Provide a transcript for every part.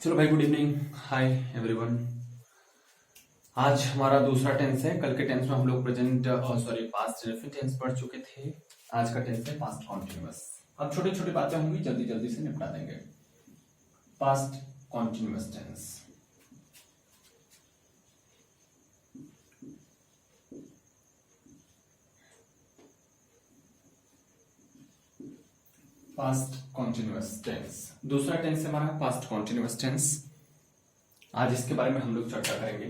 चलो भाई, good evening, hi everyone. आज हमारा दूसरा टेंस है। कल के टेंस में हम लोग प्रेजेंट पास्ट इंडेफिनिट टेंस पढ़ चुके थे। आज का टेंस है पास्ट कॉन्टिन्यूअस। अब छोटी छोटी बातें होंगी, जल्दी जल्दी से निपटा देंगे। Past continuous tense, past continuous tense दूसरा टेंस है हमारा पास्ट कॉन्टिन्यूअस टेंस। आज इसके बारे में हम लोग चर्चा करेंगे।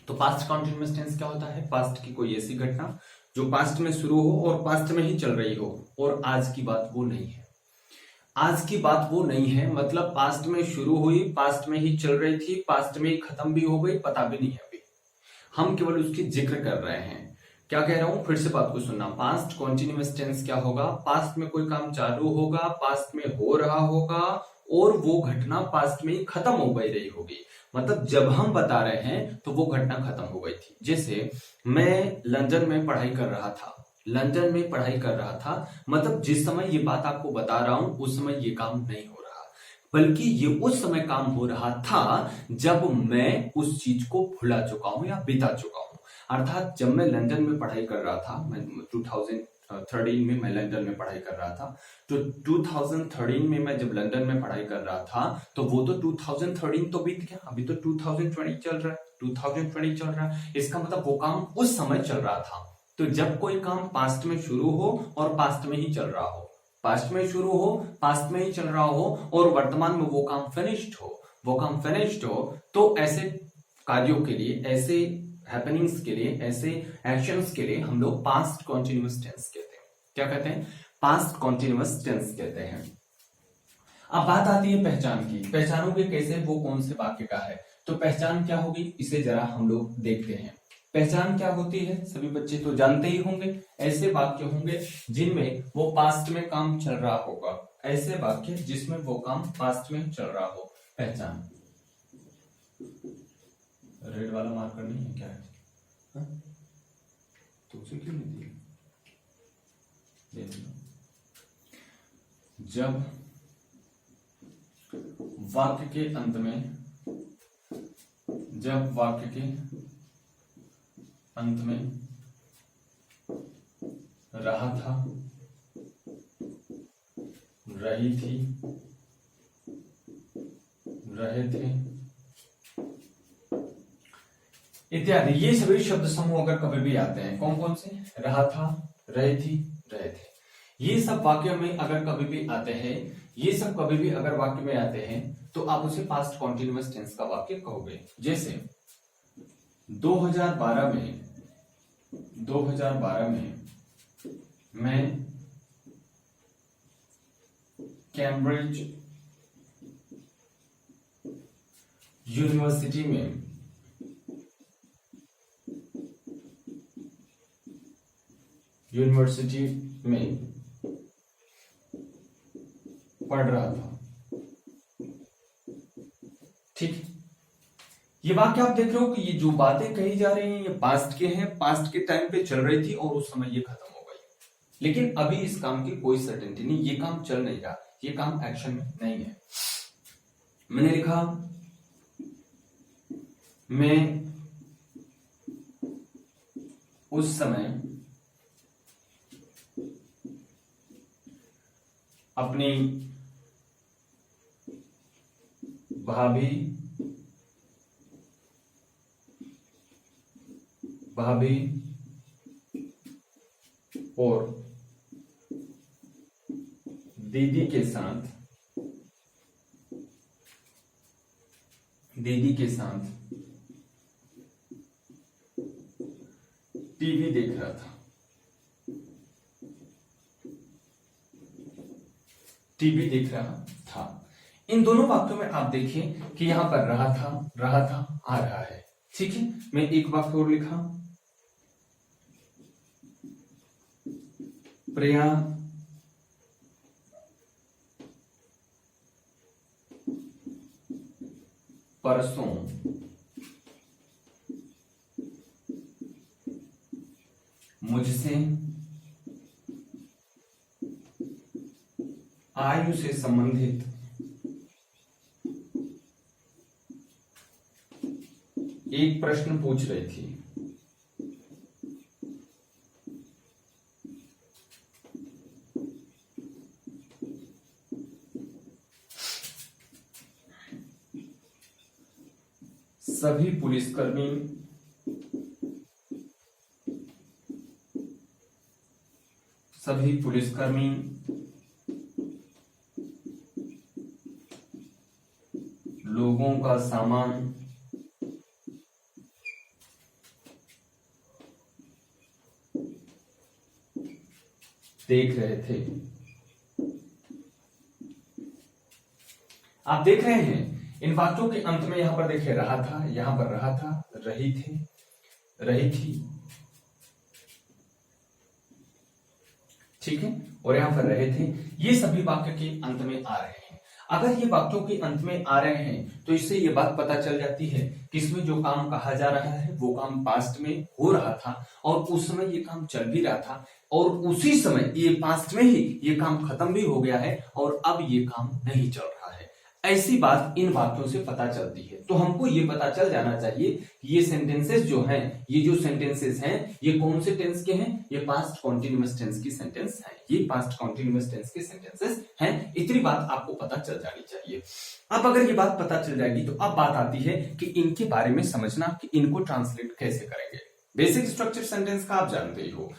तो पास्ट कॉन्टिन्यूअस टेंस क्या होता है? पास्ट की कोई ऐसी घटना जो पास्ट में शुरू हो और पास्ट में ही चल रही हो, और आज की बात वो नहीं है। आज की बात वो नहीं है मतलब पास्ट में शुरू हुई, पास्ट में ही चल रही थी, पास्ट में ही खत्म भी हो गई, पता भी नहीं है अभी। हम केवल उसकी जिक्र कर रहे हैं। क्या कह रहा हूं, फिर से बात को सुनना। पास्ट कॉन्टिन्यूअस टेंस क्या होगा? पास्ट में कोई काम चालू होगा, पास्ट में हो रहा होगा, और वो घटना पास्ट में ही खत्म हो गई रही होगी। मतलब जब हम बता रहे हैं तो वो घटना खत्म हो गई थी। जैसे मैं लंदन में पढ़ाई कर रहा था, लंदन में पढ़ाई कर रहा था, मतलब जिस समय ये बात आपको बता रहा हूं उस समय ये काम नहीं हो रहा, बल्कि ये उस समय काम हो रहा था जब मैं उस चीज को भुला चुका हूं या बिता चुका हूं। अर्थात जब मैं लंदन में पढ़ाई कर रहा था, मैं 2013 में मैं लंदन में पढ़ाई कर रहा था, तो 2013 में मैं जब लंदन में पढ़ाई कर रहा था तो वो तो 2013 तो बीत गया, अभी तो 2020 चल रहा है, 2020 चल रहा है। इसका मतलब वो काम उस समय चल रहा था। तो जब कोई काम पास्ट में शुरू हो और पास्ट में ही चल रहा हो, पास्ट में शुरू हो, पास्ट में ही चल रहा हो, और वर्तमान में वो काम फिनिश्ड हो, वो काम फिनिश्ड हो, तो ऐसे कार्यों के लिए, ऐसे हैपनिंग्स के लिए, ऐसे एक्शंस के लिए हम लोग पास्ट कॉन्टिन्यूअस टेंस कहते हैं। क्या कहते हैं? पास्ट कॉन्टिन्यूअस टेंस कहते हैं। अब बात आती है पहचान की। पहचानोगे कैसे वो कौन से वाक्य का है? तो पहचान क्या होगी इसे जरा हम लोग देखते हैं। पहचान क्या होती है सभी बच्चे तो जानते ही होंगे। ऐसे वाक्य होंगे जिनमें वो पास्ट में काम चल रहा होगा, ऐसे वाक्य जिसमें वो काम पास्ट में चल रहा हो। पहचान। रेड वाला मार्कर नहीं है क्या है? हा? तो उसे क्यों नहीं दिया? जब वाक्य के अंत में, जब वाक्य के अंत में रहा था, रही थी, रहे थे इत्यादि, ये सभी शब्द समूह अगर कभी भी आते हैं, कौन कौन से? रहा था, रही थी, रहे थे, ये सब वाक्य में अगर कभी भी आते हैं, ये सब कभी भी अगर वाक्य में आते हैं तो आप उसे पास्ट कॉन्टिन्यूअस टेंस का वाक्य कहोगे। जैसे 2012 में मैं कैम्ब्रिज यूनिवर्सिटी में पढ़ रहा था। ठीक, ये वाक्य आप देख रहे हो कि ये जो बातें कही जा रही हैं ये पास्ट के हैं, पास्ट के टाइम पे चल रही थी और उस समय ये खत्म हो गई। लेकिन अभी इस काम की कोई सर्टेनिटी नहीं, ये काम चल नहीं रहा, ये काम एक्शन में नहीं है। मैंने लिखा मैं उस समय अपनी भाभी और दीदी के साथ टीवी देख रहा था। टीवी देख रहा था। इन दोनों वाक्यों में आप देखें कि यहां पर रहा था आ रहा है। ठीक है, मैं एक वाक्य और लिखा, प्रिया परसों मुझसे आयु से संबंधित एक प्रश्न पूछ रही थी, सभी पुलिसकर्मी लोगों का सामान देख रहे थे। आप देख रहे हैं इन वाक्यों के अंत में यहां पर देखिए रहा था, यहां पर रहा था, रही थी, रही थी, ठीक है, और यहां पर रहे थे। ये सभी वाक्य के अंत में आ रहे हैं। अगर ये वाक्यों के अंत में आ रहे हैं तो इससे ये बात पता चल जाती है कि इसमें जो काम कहा जा रहा है वो काम पास्ट में हो रहा था और उस समय ये काम चल भी रहा था और उसी समय ये पास्ट में ही ये काम खत्म भी हो गया है और अब ये काम नहीं चल रहा है। ऐसी बात इन वाक्यों से पता चलती है। तो हमको ये पता चल जाना चाहिए कि ये सेंटेंसेस जो हैं, ये जो सेंटेंसेस हैं, ये कौन से टेंस के हैं? ये पास्ट कॉन्टिन्यूअस टेंस की सेंटेंस है। ये पास्ट कॉन्टिन्यूअस टेंस के सेंटेंसेस हैं। इतनी बात आपको पता चल जानी चाहिए। अब अगर ये बात पता चल जाएगी तो अब बात आती है कि इनके बारे में समझना कि इनको ट्रांसलेट कैसे करेंगे। बेसिक स्ट्रक्चर सेंटेंस का आप जानते ही हो।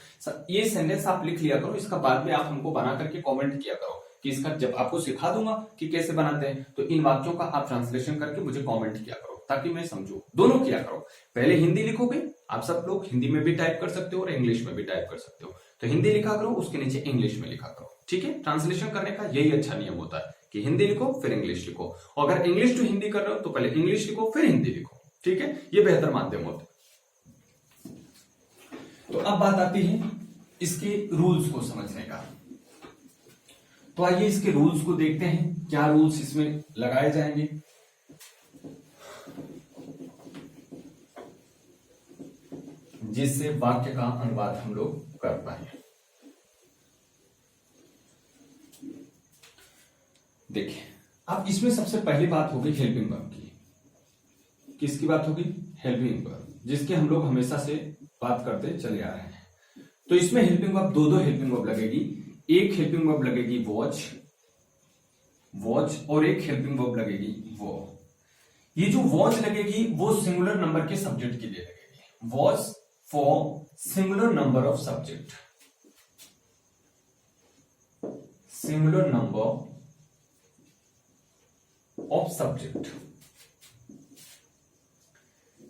ये सेंटेंस आप लिख लिया करो, इसका बाद में आप हमको बना करके कॉमेंट किया करो कि इसका, जब आपको सिखा दूंगा कि कैसे बनाते हैं तो इन वाक्यों का आप ट्रांसलेशन करके मुझे कमेंट किया करो ताकि मैं समझूं। दोनों किया करो। पहले हिंदी लिखोगे, आप सब लोग हिंदी में भी टाइप कर सकते हो और इंग्लिश में भी टाइप कर सकते हो। तो हिंदी लिखा करो, उसके नीचे इंग्लिश में लिखा करो, ठीक है। ट्रांसलेशन करने का यही अच्छा नियम होता है कि हिंदी लिखो फिर इंग्लिश लिखो। अगर इंग्लिश टू हिंदी कर रहे हो तो पहले इंग्लिश लिखो फिर हिंदी लिखो, ठीक है। ये बेहतर माध्यम होता है। तो अब बात आती है इसके रूल्स को समझने का। तो आइए इसके रूल्स को देखते हैं, क्या रूल्स इसमें लगाए जाएंगे। जिससे वाक्य का अनुवाद हम लोग कर पाए। देखिए, अब इसमें सबसे पहली बात होगी हेल्पिंग वर्ब की। किसकी बात होगी? हेल्पिंग वर्ब, जिसके हम लोग हमेशा से बात करते चले आ रहे हैं। तो इसमें हेल्पिंग वर्ब, दो हेल्पिंग वर्ब लगेगी। एक हेल्पिंग वर्ब लगेगी वॉच, और एक हेल्पिंग वर्ब लगेगी वो। ये जो वॉच लगेगी वो सिंगुलर नंबर के सब्जेक्ट के लिए लगेगी। Watch for singular number of subject, singular number of subject.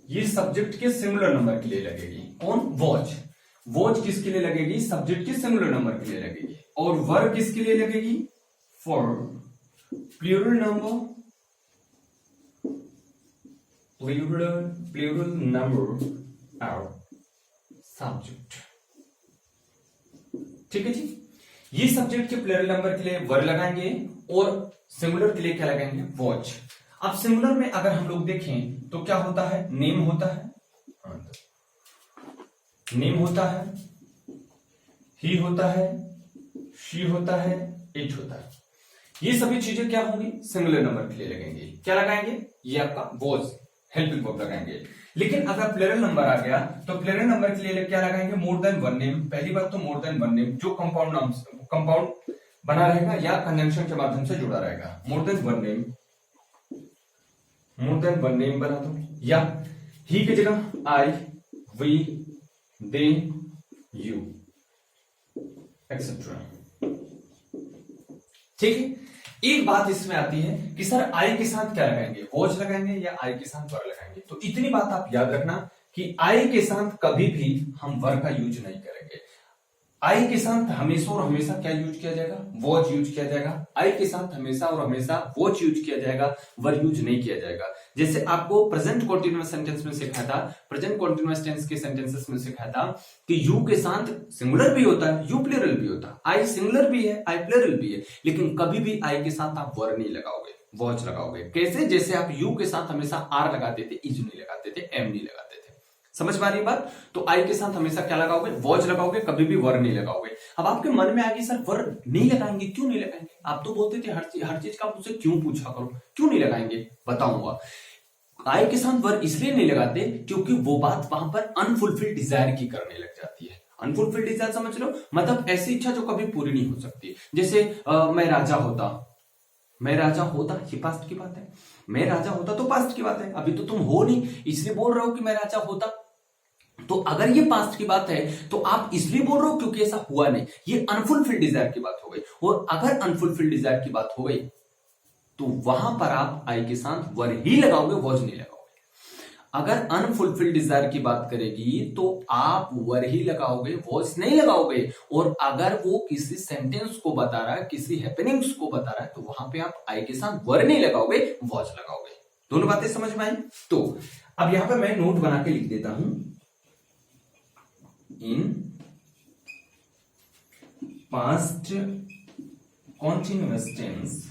ये सब्जेक्ट के सिंगुलर नंबर के लिए लगेगी। कौन? वॉच किसके लिए लगेगी? सब्जेक्ट के सिंगुलर नंबर के लिए लगेगी। और वर्ब किसके लिए लगेगी? For plural number of subject, ठीक है जी। ये सब्जेक्ट के प्लूरल नंबर के लिए वर्ब लगाएंगे और सिंगुलर के लिए क्या लगाएंगे? वॉच। अब सिंगुलर में अगर हम लोग देखें तो क्या होता है? नेम होता है, नेम होता है, ही होता है, शी होता है, इट होता है। ये सभी चीजें क्या होंगी? सिंगुलर नंबर के लिए लगेंगे। क्या लगाएंगे? ये आपका वॉज हेल्पिंग वर्ब लगाएंगे। लेकिन अगर प्लूरल नंबर आ गया तो प्लूरल नंबर के लिए क्या लगाएंगे? More than one name. पहली बात तो मोर देन वन नेम, जो कंपाउंड बना रहेगा या कंजंक्शन के माध्यम से जुड़ा रहेगा। मोर देन वन नेम बना दो, या ही की जगह आई, वी, दे, यू, एक्सेट्रा, ठीक है। एक बात इसमें आती है कि सर आई के साथ क्या लगाएंगे? वॉच लगाएंगे या आई के साथ वर्ब लगाएंगे? तो इतनी बात आप याद रखना कि आई के साथ कभी भी हम वर्ब का यूज नहीं करेंगे। आई के साथ हमेशा और हमेशा क्या यूज किया जाएगा? वॉच यूज किया जाएगा। आई के साथ हमेशा और हमेशा वॉच यूज किया जाएगा, वर्ब यूज नहीं किया जाएगा। जैसे आपको प्रेजेंट कॉन्टिन्यूअस सेंटेंस में सिखाया था, प्रेजेंट कॉन्टिन्यूअस टेंस के सेंटेंसेस में सिखाया था कि यू के साथ सिंगुलर भी होता है, यू प्लूरल भी होता है, आई सिंगुलर भी है, आई प्लूरल भी है, लेकिन कभी भी आई के साथ आप वर्ब नहीं लगाओगे, वॉच लगाओगे। कैसे? जैसे आप यू के साथ हमेशा आर लगाते थे, इज नहीं लगाते थे, एम नहीं लगाते थे। समझ पा रही बात? तो आई के साथ हमेशा क्या लगाओगे? वॉच लगाओगे, कभी भी वर्ब नहीं लगाओगे। अब आपके मन में आ गई सर वर्ब नहीं लगाएंगे, क्यों नहीं लगाएंगे? आप तो बोलते थे हर चीज का मुझसे क्यों पूछा करो, क्यों नहीं लगाएंगे? बताऊंगा। आई के साथ वर इसलिए नहीं लगाते क्योंकि वो बात वहां पर अनफुलफिल्ड डिजायर की करने लग जाती है। अनफुलफिल्ड डिजायर समझ लो, मतलब ऐसी इच्छा जो कभी पूरी नहीं हो सकती। जैसे मैं राजा होता, मैं राजा होता, ये पास्ट की बात है। मैं राजा होता तो पास्ट की बात है, अभी तो तुम हो नहीं इसलिए बोल रहे हो कि मैं राजा होता। तो अगर ये पास्ट की बात है तो आप इसलिए बोल रहे हो क्योंकि ऐसा हुआ नहीं, ये अनफुलफिल्ड डिजायर की बात हो गई। और अगर अनफुलफिल्ड डिजायर की बात हो गई तो वहां पर आप आई के साथ वर ही लगाओगे, वॉज नहीं लगाओगे। अगर अनफुलफिल्ड डिजायर की बात करेगी तो आप वर ही लगाओगे, वॉज नहीं लगाओगे। और अगर वो किसी सेंटेंस को बता रहा है, किसी हैपनिंग्स को बता रहा है, तो वहां पे आप आई के साथ वर नहीं लगाओगे, वॉज लगाओगे। दोनों बातें समझ में आई? तो अब यहां पर मैं नोट बना के लिख देता हूं, in past continuous tense,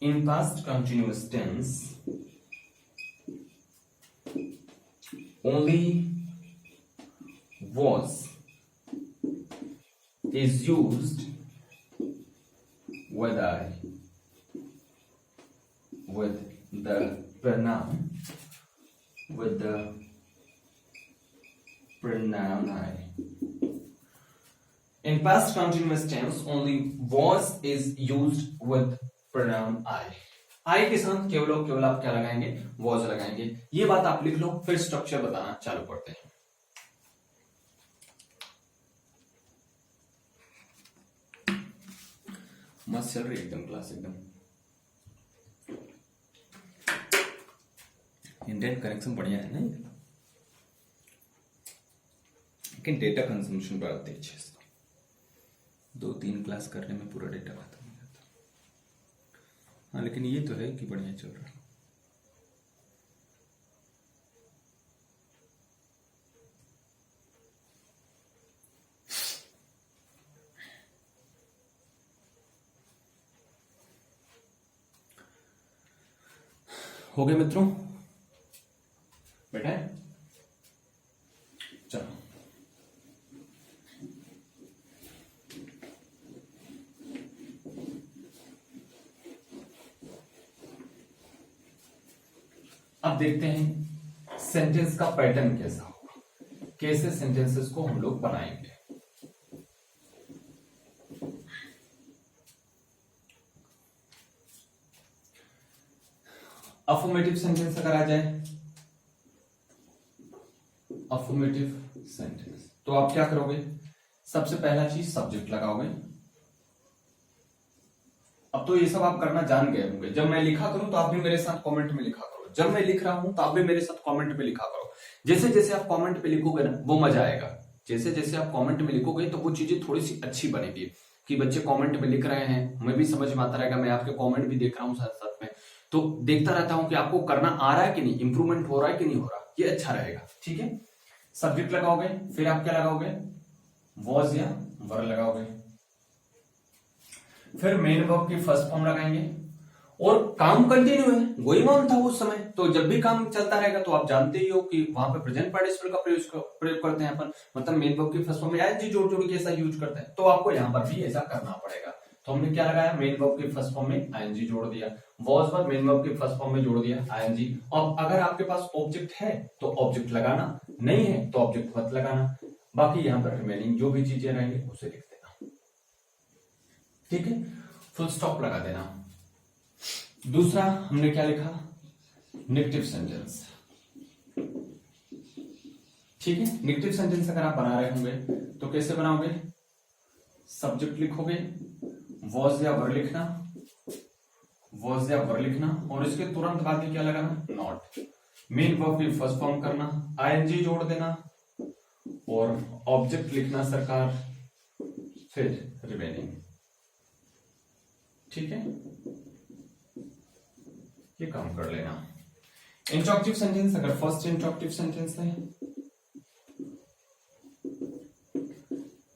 in past continuous tense only was is used with I, with the pronoun I. In past continuous tense only was is used with pronoun I. I के साथ केवल और केवल आप क्या लगाएंगे, was लगाएंगे। ये बात आप लिख लो, फिर स्ट्रक्चर बताना चालू करते हैं। मस्त चल रही एकदम क्लास, एकदम इंटरनेट कनेक्शन बढ़िया है ना, लेकिन डेटा कंजम्पशन बड़ा तेज है इसका। 2-3 क्लास करने में पूरा डेटा खत्म। हाँ, लेकिन ये तो है कि बढ़िया चल रहा है। हो गए मित्रों, बैठा है? चलो अब देखते हैं सेंटेंस का पैटर्न कैसा होगा, कैसे सेंटेंसेस को हम लोग बनाएंगे। अफर्मेटिव सेंटेंस अगर आ जाए, अफर्मेटिव सेंटेंस, तो आप क्या करोगे? सबसे पहला चीज सब्जेक्ट लगाओगे। अब तो ये सब आप करना जान गए होंगे। जब मैं लिखा करूं तो आप भी मेरे साथ कमेंट में लिखा करो, जब मैं लिख रहा हूं तो आप भी मेरे साथ कमेंट में लिखा करो। जैसे जैसे आप कमेंट पे लिखोगे ना, वो मजा आएगा। जैसे जैसे आप कमेंट में लिखोगे तो वो चीजें थोड़ी सी अच्छी बनेगी कि बच्चे कमेंट में लिख रहे हैं, मैं भी समझ में आता रहेगा, मैं आपके कमेंट भी देख रहा हूँ साथ साथ में, तो देखता रहता हूं कि आपको करना आ रहा है कि नहीं, इंप्रूवमेंट हो रहा है कि नहीं हो रहा, ये अच्छा रहेगा। ठीक है, सब्जेक्ट लगाओगे, फिर आप क्या लगाओगे? वॉज या वर लगाओगे। फिर मेन वर्ब की फर्स्ट फॉर्म लगाएंगे। और काम कंटिन्यू है, वही मान था उस समय, तो जब भी काम चलता रहेगा तो आप जानते ही हो कि वहां पे प्रेजेंट पार्टिसिपल का प्रयोग करते हैं अपन, मतलब मेन वर्ब की फर्स्ट फॉर्म में आईएनजी जोड़ जोड़ के ऐसा यूज करते हैं, तो आपको यहाँ पर भी ऐसा करना पड़ेगा। तो हमने क्या लगाया? मेन वर्ब की फर्स्ट फॉर्म में आईएनजी जोड़ दिया, वॉज पर मेन वर्ब की फर्स्ट फॉर्म में जोड़ दिया आईएनजी। और अगर आपके पास ऑब्जेक्ट है तो ऑब्जेक्ट लगाना, नहीं है तो ऑब्जेक्ट मत लगाना, बाकी यहाँ पर रिमेनिंग जो भी चीजें रहेंगी उसे लिख देना। ठीक है, फुल स्टॉप लगा देना। दूसरा हमने क्या लिखा? Negative sentence. ठीक है, नेगेटिव सेंटेंस अगर आप बना रहे होंगे तो कैसे बनाओगे? सब्जेक्ट लिखोगे, वॉज या वर लिखना, वॉज या वर लिखना, और इसके तुरंत बाद में क्या लगाना? नॉट। मेन वर्ब की फर्स्ट फॉर्म करना, आईएनजी जोड़ देना, और ऑब्जेक्ट लिखना सरकार, फिर रिमेनिंग। ठीक है, ये काम कर लेना। इंट्रोगेटिव सेंटेंस, अगर फर्स्ट इंट्रोगेटिव सेंटेंस है,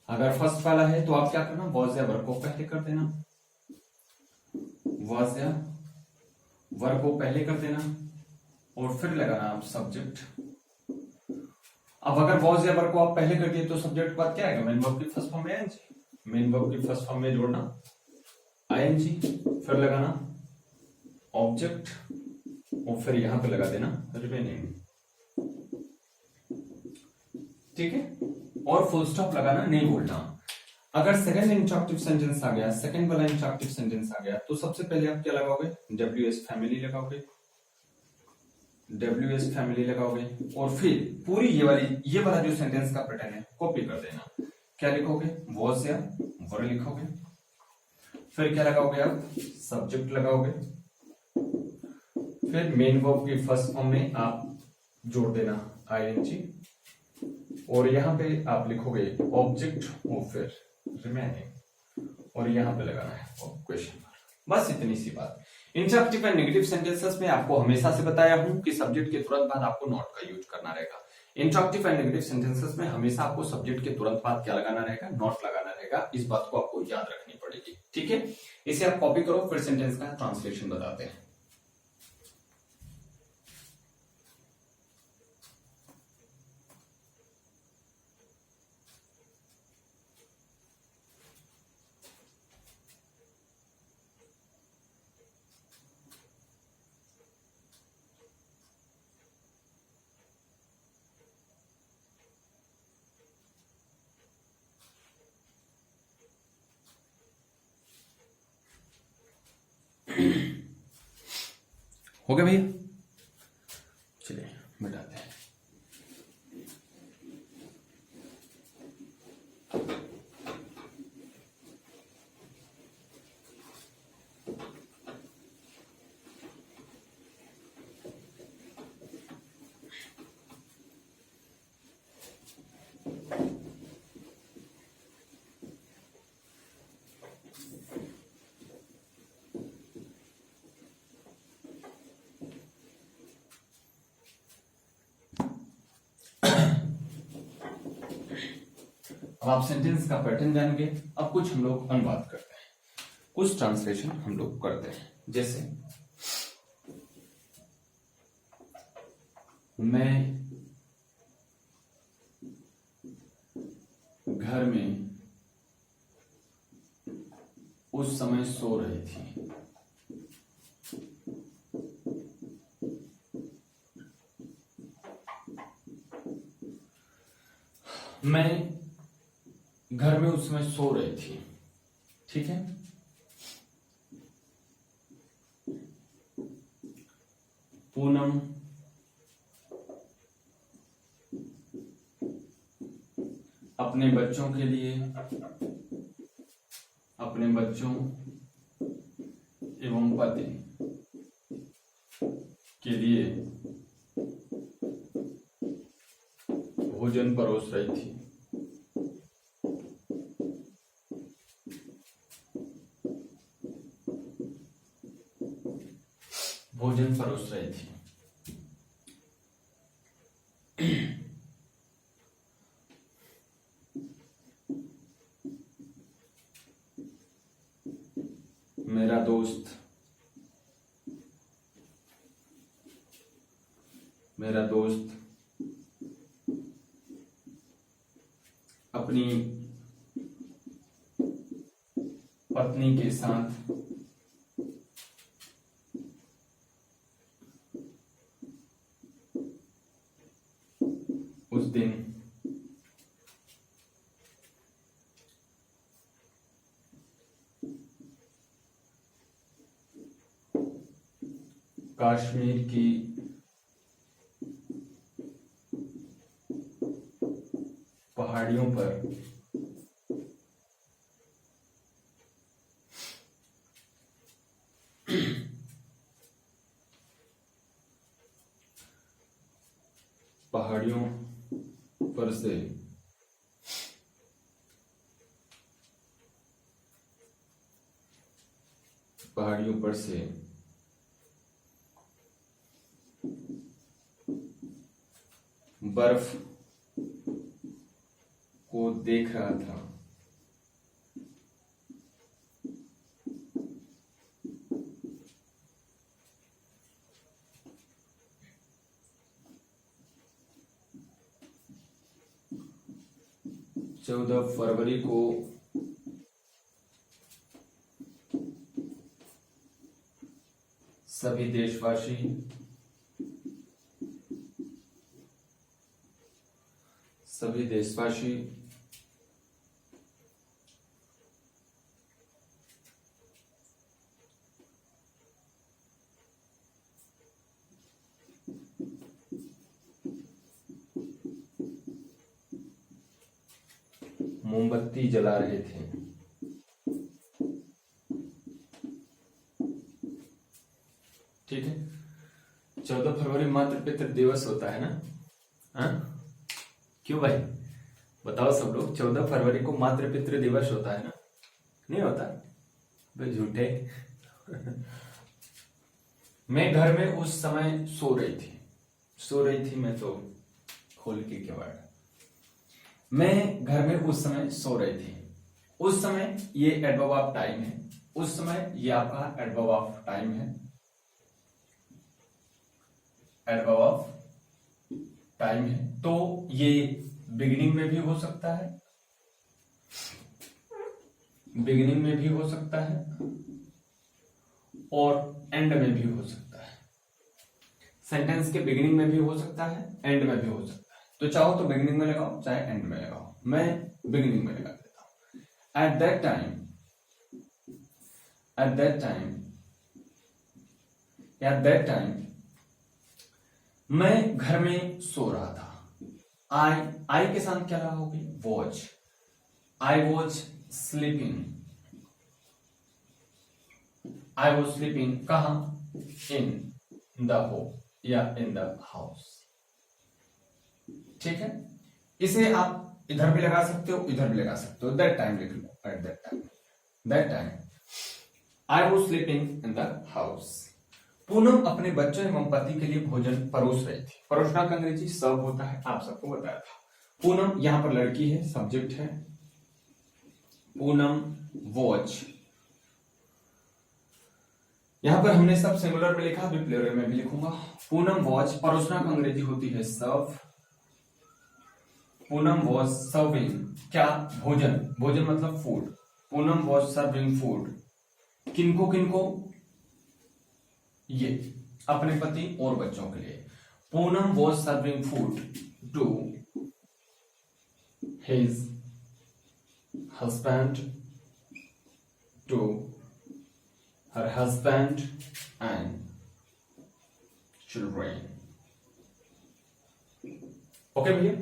अगर फर्स्ट वाला है तो आप क्या करना? वॉज या वर को पहले कर देना, वॉज या वर को पहले कर देना, और फिर लगाना आप सब्जेक्ट। अब अगर वॉज या वर को आप पहले कर दिए तो सब्जेक्ट के बाद क्या आएगा? मेन वर्ब की फर्स्ट फॉर्म में आईएनजी, मेन वर्ब की फर्स्ट फॉर्म में जोड़ना आईएनजी, फिर लगाना ऑब्जेक्ट और फिर यहां पे लगा देना रिमेनिंग, ठीक है। और फुल स्टॉप लगाना नहीं भूलना। अगर सेकंड इंट्रक्टिव सेंटेंस आ गया, सेकंड वाला इंट्रक्टिव सेंटेंस आ गया, तो सबसे पहले आप क्या लगाओगे, WS फैमिली लगाओगे, WS फैमिली लगाओगे, और फिर पूरी ये वाला जो सेंटेंस का पैटर्न है कॉपी कर देना। क्या लिखोगे, वॉज या वर लिखोगे, फिर क्या लगाओगे आप, सब्जेक्ट लगाओगे, फिर मेन वर्ब की फर्स्ट फॉर्म में आप जोड़ देना ING, और यहां पे आप लिखोगे ऑब्जेक्ट और फिर रिमेनिंग, और यहां पे लगाना है क्वेश्चन मार्क। बस इतनी सी बात। इंटरक्टिव एंड नेगेटिव सेंटेंसेस में आपको हमेशा से बताया हूं कि सब्जेक्ट के तुरंत बाद आपको नॉट का यूज करना रहेगा। इंटरक्टिव एंड नेगेटिव सेंटेंसेस में हमेशा आपको सब्जेक्ट के तुरंत बाद क्या लगाना रहेगा, नॉट लगाना रहेगा। इस बात को आपको याद रखनी पड़ेगी, ठीक है। इसे आप कॉपी करो, फिर सेंटेंस का ट्रांसलेशन बताते हैं। हो गया भैया, चलिए मिटाते हैं। अब आप सेंटेंस का पैटर्न जान गए। अब कुछ हम लोग अनुवाद करते हैं, कुछ ट्रांसलेशन हम लोग करते हैं। जैसे मैं घर में उस समय सो रही थी। मैं घर में उस समय सो रही थी, ठीक है। पूनम अपने बच्चों के लिए, अपने बच्चों एवं पति के लिए भोजन परोस रही थी। भोजन परोस रही थी। मेरा दोस्त अपनी पत्नी के साथ उस दिन कश्मीर की पहाड़ियों पर से पहाड़ियों पर से बर्फ को देख रहा था। चौदह फरवरी को सभी देशवासी मोमबत्ती जला रहे थे। ठीक है, 14 फरवरी मातृ पितृ दिवस होता है ना? हाँ, क्यों भाई बताओ सब लोग, 14 फरवरी को मातृ पितृ दिवस होता है ना? नहीं होता भाई, झूठे। मैं घर में उस समय सो रही थी मैं तो खोल के केवाड़। मैं घर में उस समय सो रही थी। उस समय ये एडवर्ब ऑफ टाइम है, उस समय ये आपका एडवर्ब ऑफ टाइम है, एडवर्ब ऑफ टाइम है। तो ये बिगिनिंग में भी हो सकता है, बिगिनिंग में भी हो सकता है और एंड में भी हो सकता है। सेंटेंस के बिगिनिंग में भी हो सकता है, एंड में भी हो सकता है। तो चाहो तो बिगिनिंग में लगाओ, चाहे एंड में लगाओ। मैं बिगिनिंग में लगा देता हूं। एट दैट टाइम मैं घर में सो रहा था। आई के साथ क्या लगा होगी? वॉच। I was sleeping. कहां? इन द होम या इन द हाउस। ठीक है, इसे आप इधर भी लगा सकते हो, इधर भी लगा सकते हो। दैट टाइम लिख लो, at that time I was sleeping in the house. Poonam अपने बच्चों एवं पति के लिए भोजन परोस रही थी। परोसना का अंग्रेजी सर्व होता है, आप सबको बताया था। पूनम यहां पर लड़की है, सब्जेक्ट है। पूनम वॉच, यहां पर हमने सब सिंगुलर में लिखा, अभी प्लूरल में भी लिखूंगा। पूनम वॉच, परोसना का अंग्रेजी होती है सर्व। पूनम वॉज सर्विंग, क्या? भोजन। भोजन मतलब food. Poonam was serving food. किनको किनको? ये अपने पति और बच्चों के लिए। Poonam was serving food to his husband, to her husband and children. Okay भैया,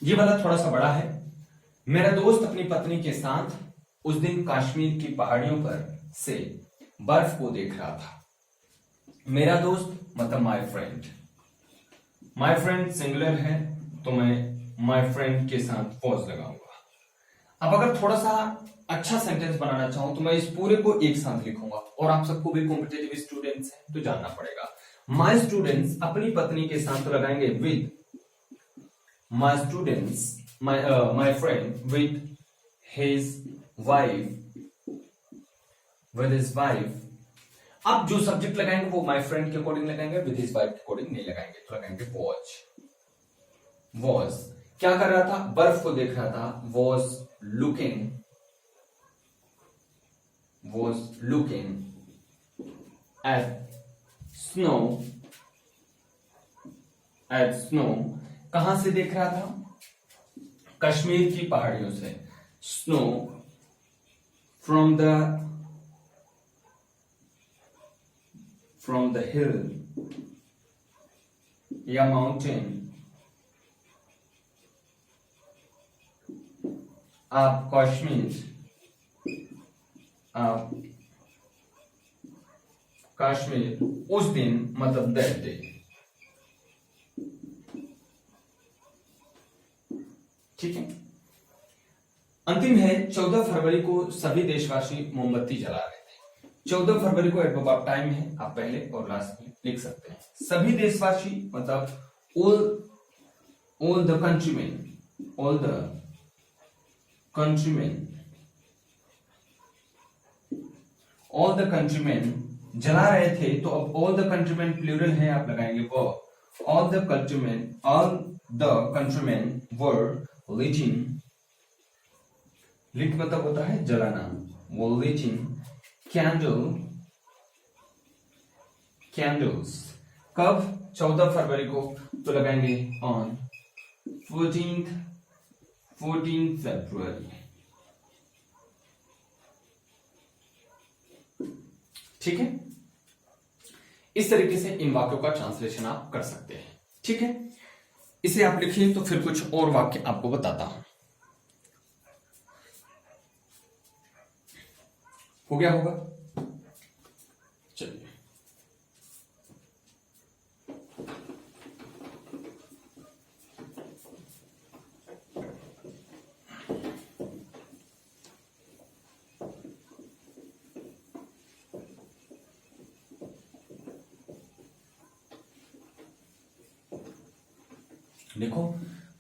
ये वाला थोड़ा सा बड़ा है। मेरा दोस्त अपनी पत्नी के साथ उस दिन कश्मीर की पहाड़ियों पर से बर्फ को देख रहा था। मेरा दोस्त मतलब my friend. My friend singular है तो मैं माय फ्रेंड के साथ वॉज लगाऊंगा। अब अगर थोड़ा सा अच्छा सेंटेंस बनाना चाहूं तो मैं इस पूरे को एक साथ लिखूंगा, और आप सबको भी कॉम्पिटिटिव स्टूडेंट्स हैं तो जानना पड़ेगा। माय स्टूडेंट्स अपनी पत्नी के साथ तो लगाएंगे with my students, my friend with his wife। अब जो सब्जेक्ट लगाएंगे वो my friend के अकॉर्डिंग लगाएंगे, with his wife के अकॉर्डिंग नहीं लगाएंगे, तो लगाएंगे was। क्या कर रहा था? बर्फ को देख रहा था। was looking at snow। कहां से देख रहा था? कश्मीर की पहाड़ियों से। स्नो फ्रॉम द हिल या माउंटेन आप कश्मीर उस दिन मतलब दैट डे। ठीक है, अंतिम है 14 फरवरी को सभी देशवासी मोमबत्ती जला रहे थे। 14 फरवरी को एडवर्ब ऑफ टाइम है, आप पहले और लास्ट में लिख सकते हैं। सभी देशवासी मतलब all the countrymen जला रहे थे, तो अब all the countrymen प्लूरल है, आप लगाएंगे verb। all the countrymen were lighting, lit मतलब होता है जलाना, वो lighting कैंडल्स। कब? 14 फरवरी को। तो लगाएंगे ऑन 14 फरवरी। ठीक है, इस तरीके से इन वाक्यों का ट्रांसलेशन आप कर सकते हैं। ठीक है, इसे आप लिखिए, तो फिर कुछ और वाक्य आपको बताता हूं। हो गया होगा? चलिए, देखो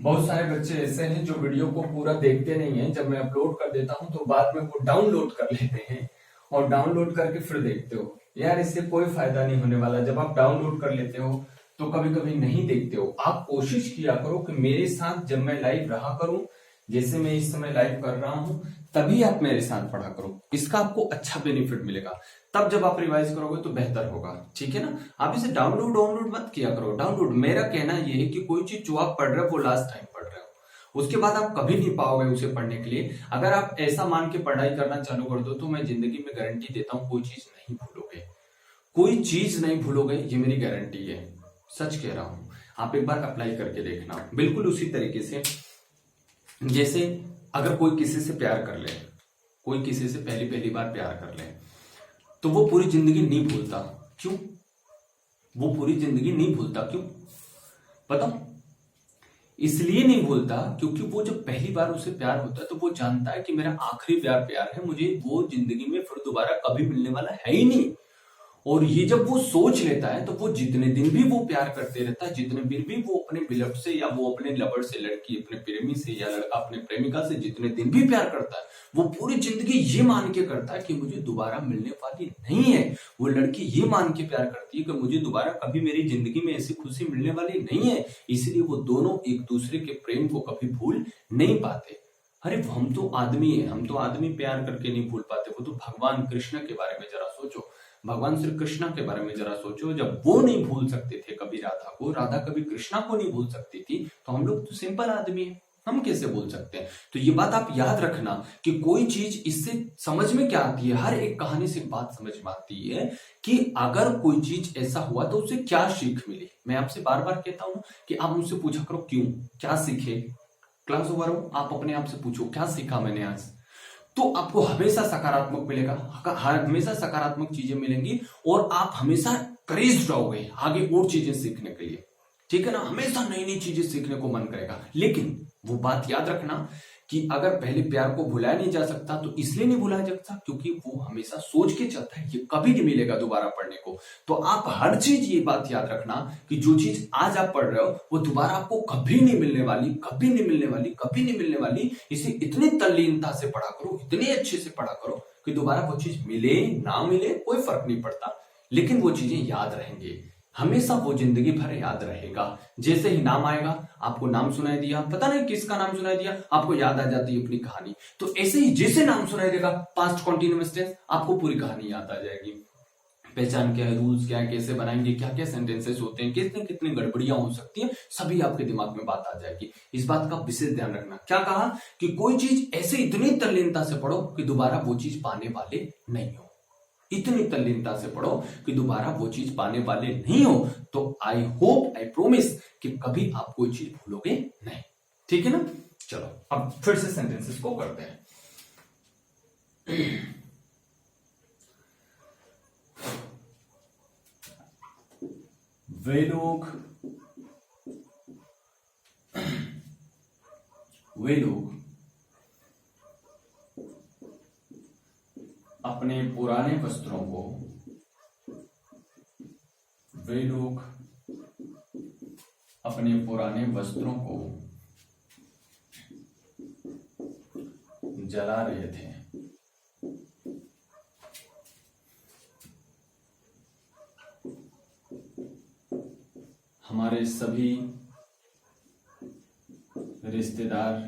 बहुत सारे बच्चे ऐसे हैं जो वीडियो को पूरा देखते नहीं हैं। जब मैं अपलोड कर देता हूं तो बाद में वो डाउनलोड कर लेते हैं और डाउनलोड करके फिर देखते हो। यार इससे कोई फायदा नहीं होने वाला। जब आप डाउनलोड कर लेते हो तो कभी कभी नहीं देखते हो। आप कोशिश किया करो कि मेरे साथ जब मैं लाइव रहा करूं, जैसे मैं इस समय लाइव कर रहा हूं, तभी आप मेरे साथ पढ़ा करो। इसका आपको अच्छा बेनिफिट मिलेगा। तब जब आप रिवाइज करोगे तो बेहतर होगा। ठीक है ना? आप इसे डाउनलोड मत किया करो। डाउनलोड, मेरा कहना यह है कि कोई चीज जो आप पढ़ रहे हो वो लास्ट टाइम पढ़ रहे हो, उसके बाद आप कभी नहीं पाओगे उसे पढ़ने के लिए। अगर आप ऐसा मान के पढ़ाई करना चालू कर दो तो मैं जिंदगी में गारंटी देता हूं कोई चीज नहीं भूलोगे। कोई चीज नहीं भूलोगे, ये मेरी गारंटी है। सच कह रहा हूं। आप एक बार अप्लाई करके देखना। बिल्कुल उसी तरीके से जैसे अगर कोई किसी से प्यार कर ले, कोई किसी से पहली बार प्यार कर ले, तो वो पूरी जिंदगी नहीं भूलता। क्यों? वो पूरी जिंदगी नहीं भूलता। क्यों पता? इसलिए नहीं भूलता क्योंकि वो जब पहली बार उसे प्यार होता है तो वो जानता है कि मेरा आखिरी प्यार है, मुझे वो जिंदगी में फिर दोबारा कभी मिलने वाला है ही नहीं। और ये जब वो सोच लेता है तो वो जितने दिन भी वो प्यार करते रहता है, जितने दिन भी वो अपने बिलव से या वो अपने लवर से, लड़की अपने प्रेमी से या लड़का अपने प्रेमिका से जितने दिन भी प्यार करता है, वो पूरी जिंदगी ये मान के करता है कि मुझे दोबारा मिलने वाली नहीं है। वो लड़की ये मान के प्यार करती है कि मुझे दोबारा कभी मेरी जिंदगी में ऐसी खुशी मिलने वाली नहीं है। इसलिए वो दोनों एक दूसरे के प्रेम को कभी भूल नहीं पाते। अरे हम तो आदमी है, हम तो आदमी प्यार करके नहीं भूल पाते। वो तो भगवान कृष्ण के बारे में जरा सोचो, भगवान श्री कृष्ण के बारे में जरा सोचो। जब वो नहीं भूल सकते थे कभी राधा को, राधा कभी कृष्णा को नहीं भूल सकती थी, तो हम लोग तो सिंपल आदमी हैं, हम कैसे भूल सकते हैं? तो ये बात आप याद रखना कि कोई चीज इससे समझ में क्या आती है, हर एक कहानी से बात समझ में आती है कि अगर कोई चीज ऐसा हुआ तो उसे क्या सीख मिली। मैं आपसे बार बार कहता हूं कि आप मुझसे पूछा करो क्यों, क्या सीखे। क्लास ओवर हो, आप अपने आप से पूछो क्या सीखा मैंने आज। तो आपको हमेशा सकारात्मक मिलेगा, हमेशा सकारात्मक चीजें मिलेंगी और आप हमेशा करेज रहोगे आगे और चीजें सीखने के लिए। ठीक है ना? हमेशा नई नई चीजें सीखने को मन करेगा। लेकिन वो बात याद रखना कि अगर पहले प्यार को भुलाया नहीं जा सकता तो इसलिए नहीं भुलाया जा सकता क्योंकि वो हमेशा सोच के चलता है, ये कभी नहीं मिलेगा दोबारा पढ़ने को। तो आप हर चीज ये बात याद रखना कि जो चीज आज आप पढ़ रहे हो वो दोबारा आपको कभी नहीं मिलने वाली, कभी नहीं मिलने वाली, कभी नहीं मिलने वाली। इसे इतनी तल्लीनता से पढ़ा करो, इतने अच्छे से पढ़ा करो कि दोबारा वो चीज मिले ना मिले कोई फर्क नहीं पड़ता, लेकिन वो चीजें याद रहेंगे। हमेशा वो जिंदगी भर याद रहेगा। जैसे ही नाम आएगा, आपको नाम सुनाई दिया, पता नहीं किसका नाम सुनाई दिया, आपको याद आ जाती है अपनी कहानी। तो ऐसे ही जैसे नाम सुनाई देगा पास्ट कॉन्टिन्यूअस टेंस, आपको पूरी कहानी याद आ जाएगी। पहचान क्या है, रूल्स क्या है, कैसे बनाएंगे, क्या क्या सेंटेंसेस होते हैं, कितने कितने गड़बड़ियां हो सकती है, सभी आपके दिमाग में बात आ जाएगी। इस बात का विशेष ध्यान रखना। क्या कहा कि कोई चीज ऐसे इतनी तल्लीनता से पढ़ो कि दोबारा वो चीज पाने वाले नहीं हो। इतनी तल्लीनता से पढ़ो कि दोबारा वो चीज पाने वाले नहीं हो। तो आई होप, आई प्रोमिस कि कभी आप कोई चीज भूलोगे नहीं। ठीक है ना? चलो अब फिर से सेंटेंसेस को करते हैं। वे लोग अपने पुराने वस्त्रों को, वे लोग अपने पुराने वस्त्रों को जला रहे थे। हमारे सभी रिश्तेदार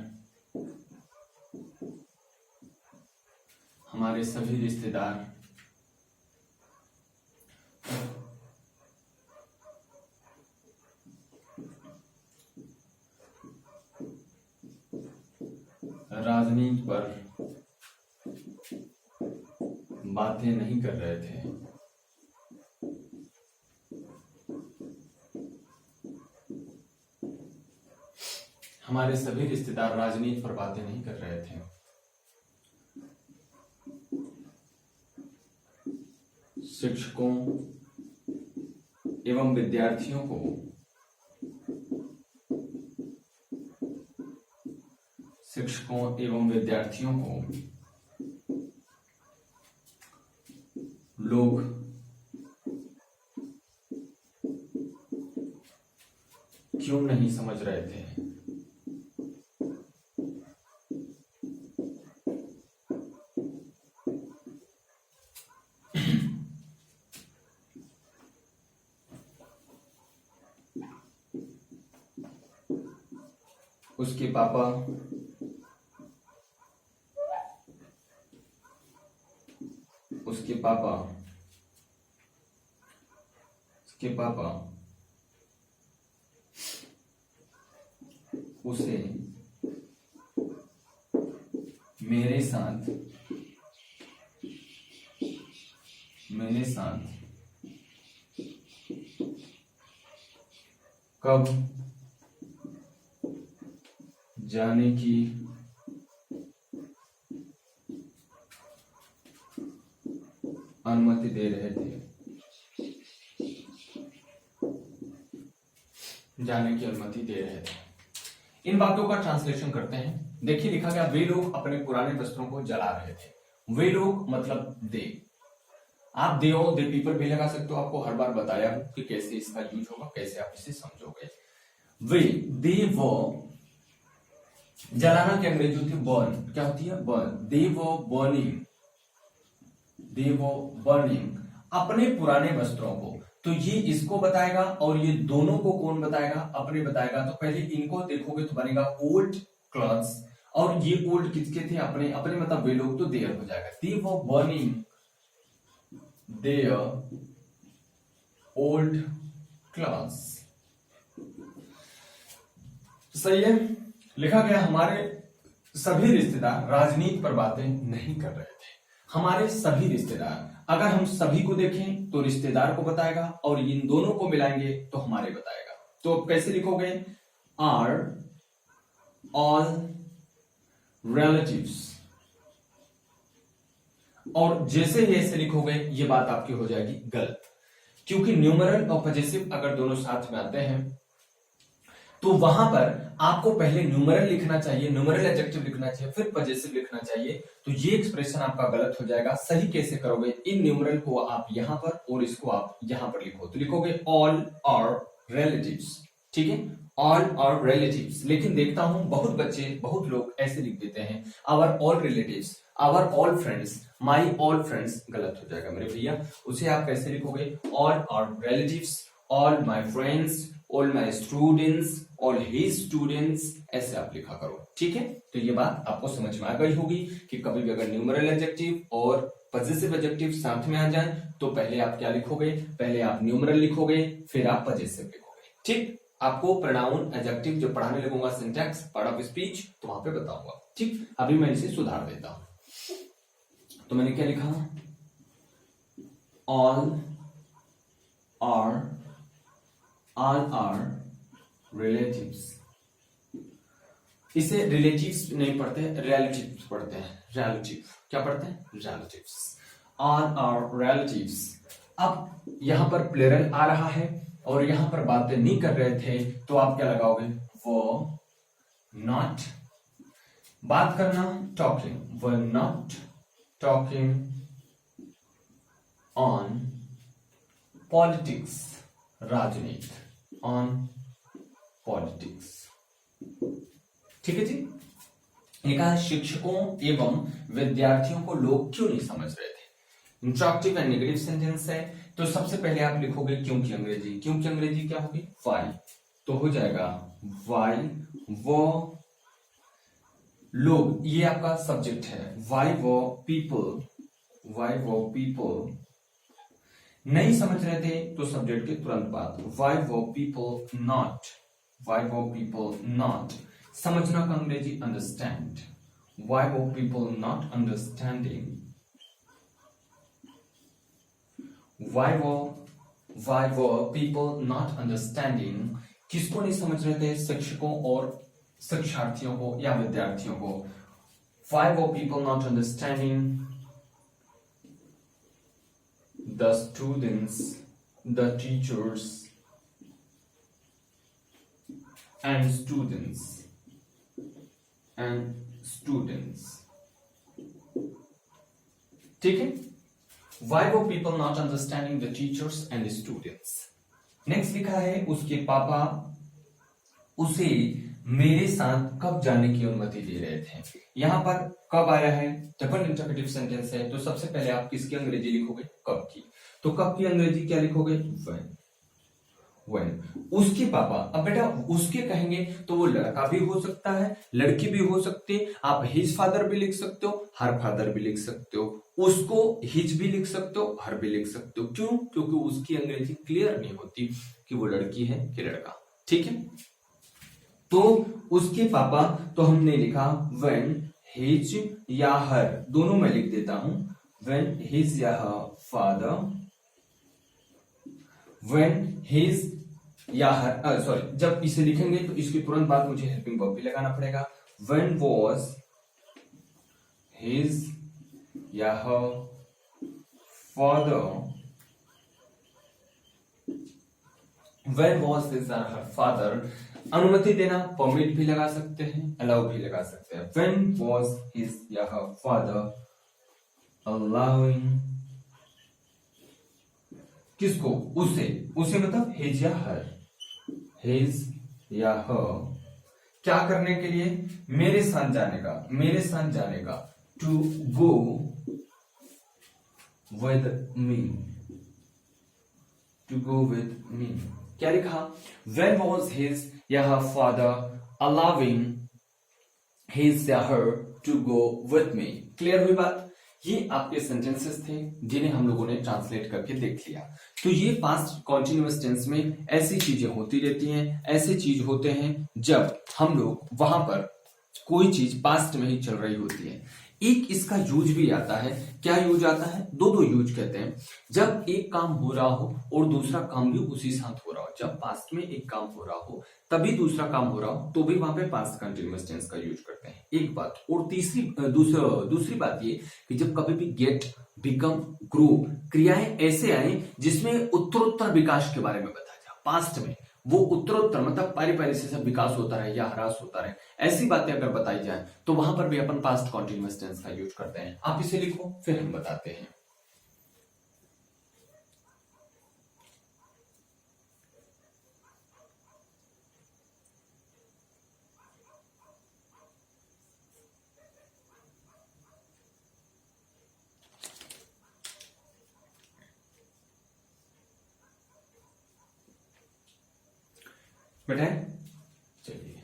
राजनीति पर बातें नहीं कर रहे थे। हमारे सभी रिश्तेदार राजनीति पर बातें नहीं कर रहे थे। शिक्षकों एवं विद्यार्थियों को लोग क्यों नहीं समझ रहे थे। उसके पापा उसे मेरे साथ कब जाने की अनुमति दे रहे थे। इन वाक्यों का ट्रांसलेशन करते हैं। देखिए लिखा गया, वे लोग अपने पुराने वस्त्रों को जला रहे थे। वे लोग मतलब दे। आप दे पीपल भी लगा सकते हो। आपको हर बार बताया हूं कि कैसे इसका यूज होगा, कैसे आप इसे समझोगे। दे वो जलाना की अंग्रेजी होती है बर्न। क्या होती है? बर्न। दे वो बर्निंग अपने पुराने वस्त्रों को। तो ये इसको बताएगा और ये दोनों को कौन बताएगा? अपने बताएगा। तो पहले इनको देखोगे तो बनेगा ओल्ड क्लॉथ्स, और ये ओल्ड किसके थे? अपने मतलब वे लोग, तो देयर हो जाएगा। दे वो बर्निंग देयर ओल्ड क्लॉथ्स। सही है। लिखा गया, हमारे सभी रिश्तेदार राजनीति पर बातें नहीं कर रहे थे। हमारे सभी रिश्तेदार, अगर हम सभी को देखें तो रिश्तेदार को बताएगा, और इन दोनों को मिलाएंगे तो हमारे बताएगा। तो अब कैसे लिखोगे? Are all relatives. और जैसे ही ऐसे लिखोगे ये बात आपकी हो जाएगी गलत, क्योंकि न्यूमरल और पजेसिव अगर दोनों साथ में आते हैं तो वहां पर आपको पहले न्यूमरल लिखना चाहिए, न्यूमरल एडजेक्टिव लिखना चाहिए, फिर पजेसिव लिखना चाहिए। तो ये एक्सप्रेशन आपका गलत हो जाएगा। सही कैसे करोगे? इन न्यूमरल को आप यहां पर और इसको आप यहां पर लिखो। तो लिखोगे ऑल आवर रिलेटिव्स। ठीक है, ऑल आवर रिलेटिव्स। लेकिन देखता हूं बहुत बच्चे, बहुत लोग ऐसे लिख देते हैं our all relatives, our all friends, my all friends. गलत हो जाएगा मेरे भैया। उसे आप कैसे लिखोगे? All our relatives, all my friends, all my students, all his students, ऐसे आप लिखा करो। ठीक है, तो ये बात आपको समझ में आ गई होगी कि कभी भी अगर न्यूमरल एडजेक्टिव और पजेसिव एडजेक्टिव साथ में आ जाए तो पहले आप क्या लिखोगे? पहले आप न्यूमरल लिखोगे, फिर आप पजेसिव लिखोगे। ठीक, आपको प्रोनाउन एडजेक्टिव जो पढ़ाने लगूंगा, सिंटैक्स, पार्ट ऑफ स्पीच, तो वहां पे बताऊंगा। ठीक, अभी मैं इसे सुधार देता हूं। तो मैंने क्या लिखा? All are relatives. इसे रिलेटिव्स नहीं पढ़ते, रिलेटिव्स पढ़ते हैं। रिलेटिव क्या पढ़ते हैं? रिलेटिव्स। All are relatives. अब यहां पर प्लूरल आ रहा है और यहां पर बातें नहीं कर रहे थे, तो आप क्या लगाओगे? वो नॉट बात करना, टॉकिंग, वो नॉट टॉकिंग ऑन पॉलिटिक्स, राजनीति, ऑन पॉलिटिक्स। ठीक है जी। लिखा है, शिक्षकों एवं विद्यार्थियों को लोग क्यों नहीं समझ रहे थे। इंट्रोगेटिव एंड नेगेटिव सेंटेंस है, तो सबसे पहले आप लिखोगे क्यों की अंग्रेजी। क्यों की अंग्रेजी क्या होगी? वाई। तो हो जाएगा वाई वो लोग, ये आपका सब्जेक्ट है। वाई वो पीपल, वाई वो पीपल नहीं समझ रहे थे, तो सब्जेक्ट के तुरंत बाद वाई वो पीपल नॉट, वाई वो पीपल नॉट। समझना का अंग्रेजी understand, why were people not understanding, why were people not understanding, किसको नहीं समझ रहे थे, शिक्षकों और शिक्षार्थियों को या विद्यार्थियों को। why were people not understanding the students, the teachers and students ठीक है। Why were people not understanding the teachers and the students? Next लिखा है उसके पापा उसे मेरे साथ कब जाने की अनुमति दे रहे थे। यहां पर कब आया है, डबल इंटरप्रेटिव सेंटेंस है, तो सबसे पहले आप किसकी अंग्रेजी लिखोगे, कब की। तो कब की अंग्रेजी क्या लिखोगे, when। उसके पापा, अब बेटा उसके कहेंगे तो वो लड़का भी हो सकता है, लड़की भी हो सकती है, आप हिज फादर भी लिख सकते हो, हर फादर भी लिख सकते हो, उसको हिज भी लिख सकते हो, हर भी लिख सकते हो। क्यों? क्योंकि उसकी अंग्रेजी क्लियर नहीं होती कि वो लड़की है कि लड़का। ठीक है, तो उसके पापा, तो हमने लिखा when his या हर, दोनों में लिख देता हूं, when his या father, when his या हर, सॉरी, जब इसे लिखेंगे तो इसके तुरंत बाद मुझे हेल्पिंग वर्ब भी लगाना पड़ेगा। when was his या her father, when was his or her father, अनुमति देना, परमिट भी लगा सकते हैं, अलाउ भी लगा सकते हैं। when was his या her father allowing, किसको, उसे, उसे मतलब his या her, his या her क्या करने के लिए, मेरे साथ जाने का, मेरे साथ जाने का, to go with me, to go with me। क्या लिखा, when was his या her father allowing his या her to go with me। Clear हुई बात। ये आपके सेंटेंसेस थे जिन्हें हम लोगों ने ट्रांसलेट करके देख लिया। तो ये पास्ट कॉन्टिन्यूअस टेंस में ऐसी चीजें होती रहती हैं, ऐसे चीज होते हैं जब हम लोग वहां पर कोई चीज पास्ट में ही चल रही होती है। एक इसका यूज भी आता है, क्या यूज आता है, दो यूज कहते हैं। जब एक काम हो रहा हो और दूसरा काम भी उसी साथ हो रहा हो, जब पास्ट में एक काम हो रहा हो तभी दूसरा काम हो रहा हो, तो भी वहां पे पास्ट कंटिन्यूअस टेंस का यूज करते हैं, एक बात। और दूसरी बात ये कि जब कभी भी गेट, बिकम, ग्रो क्रियाएं ऐसे आए जिसमें उत्तरोत्तर विकास के बारे में बताया जाए, पास्ट में वो उत्तरोत्तर मतलब पारी से सब विकास होता रहे या ह्रास होता रहे, ऐसी बातें अगर बताई जाए तो वहां पर भी अपन पास्ट कॉन्टिन्यूअस टेंस का यूज करते हैं। आप इसे लिखो फिर हम बताते हैं। बेटा चलिए,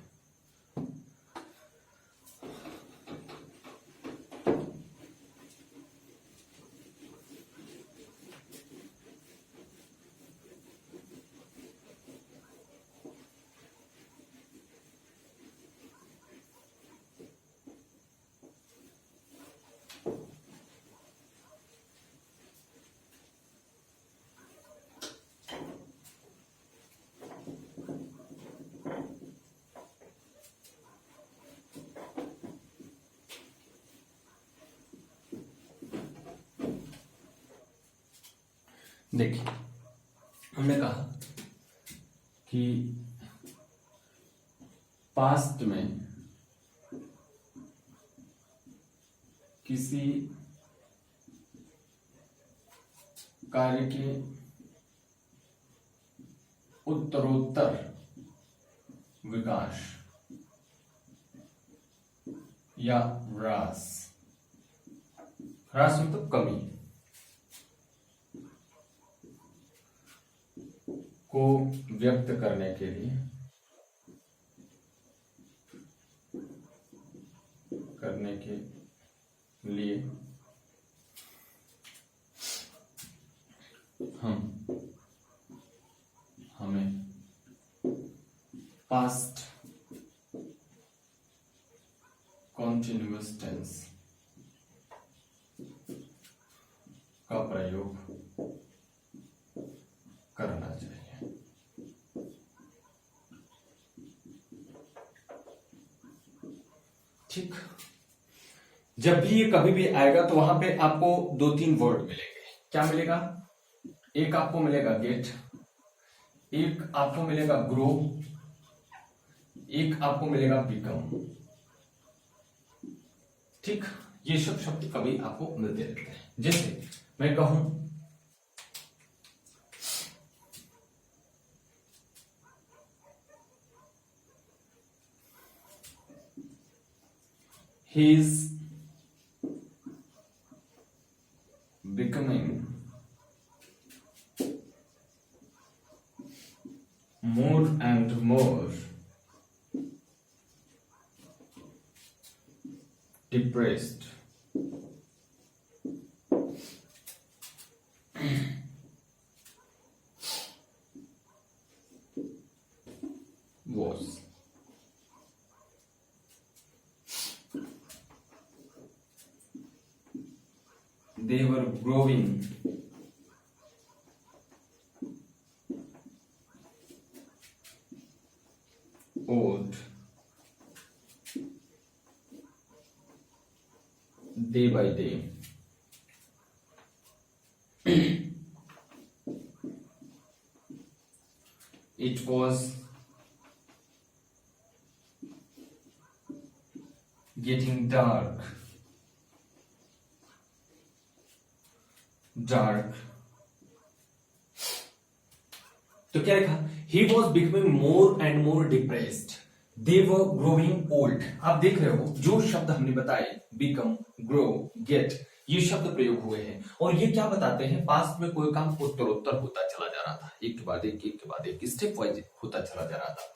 देखिए हमने कहा कि पास्ट में किसी कार्य के उत्तरोत्तर विकास या ह्रास, ह्रास मतलब कमी को व्यक्त करने के लिए हमें पास्ट कॉन्टिन्यूअस टेंस का प्रयोग करना चाहिए। ठीक, जब भी ये कभी भी आएगा तो वहां पे आपको 2-3 वर्ड मिलेंगे। क्या मिलेगा? एक आपको मिलेगा गेट, एक आपको मिलेगा ग्रो, एक आपको मिलेगा बिकम। ठीक, ये सब शब्द कभी आपको मिलते रहते हैं। जैसे मैं कहूं he is becoming more and more depressed. Was they were growing old day by day. It was getting dark. तो क्या लिखा? He was becoming more and more depressed. They were growing old. आप देख रहे हो जो शब्द हमने बताए, become, grow, get, ये शब्द प्रयोग हुए हैं और ये क्या बताते हैं? पास्ट में कोई काम उत्तरोत्तर होता चला जा रहा था, एक के बाद एक स्टेप वाइज होता चला जा रहा था।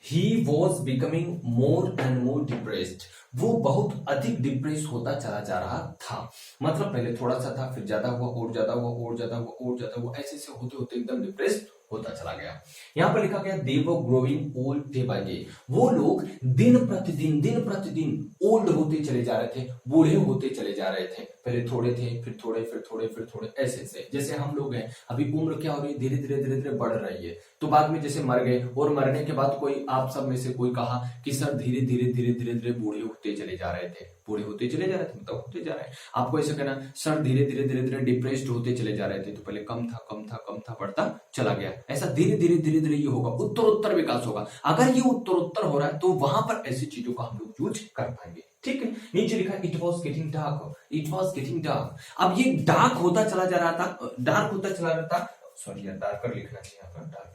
He was becoming more and more depressed. वो बहुत अधिक डिप्रेस होता चला जा रहा था। मतलब पहले थोड़ा सा था, फिर ज्यादा हुआ और ज्यादा हुआ और ज्यादा हुआ और ज्यादा हुआ, ऐसे ऐसे होते होते एकदम डिप्रेस होता चला गया। यहां पर लिखा गया they were growing old day by day. वो लोग दिन प्रतिदिन ओल्ड होते चले जा रहे थे, बूढ़े होते चले जा रहे थे। पहले थोड़े थे, फिर थोड़े, फिर थोड़े, फिर थोड़े, ऐसे ऐसे। जैसे हम लोग हैं, अभी उम्र क्या हो रही है? धीरे धीरे बढ़ रही है। तो बाद में जैसे मर गए और मरने के बाद कोई आप सब में से कोई कहा कि सर धीरे धीरे बूढ़े होते चले जा रहे थे, बूढ़े होते चले जा रहे थे, मतलब होते जा रहे हैं। आपको ऐसे कहना सर धीरे धीरे डिप्रेस्ड होते चले जा रहे थे, तो पहले कम था बढ़ता चला गया। ऐसा धीरे धीरे ये होगा, उत्तरोत्तर विकास होगा। अगर ये उत्तरोत्तर हो रहा है तो वहां पर ऐसी चीजों का हम लोग यूज कर पाएंगे। ठीक है, नीचे लिखा इट वॉज गेटिंग डार्क। अब ये डार्क होता चला जा रहा था, सॉरी यार डार्कर लिखना चाहिए यहाँ पर, dark.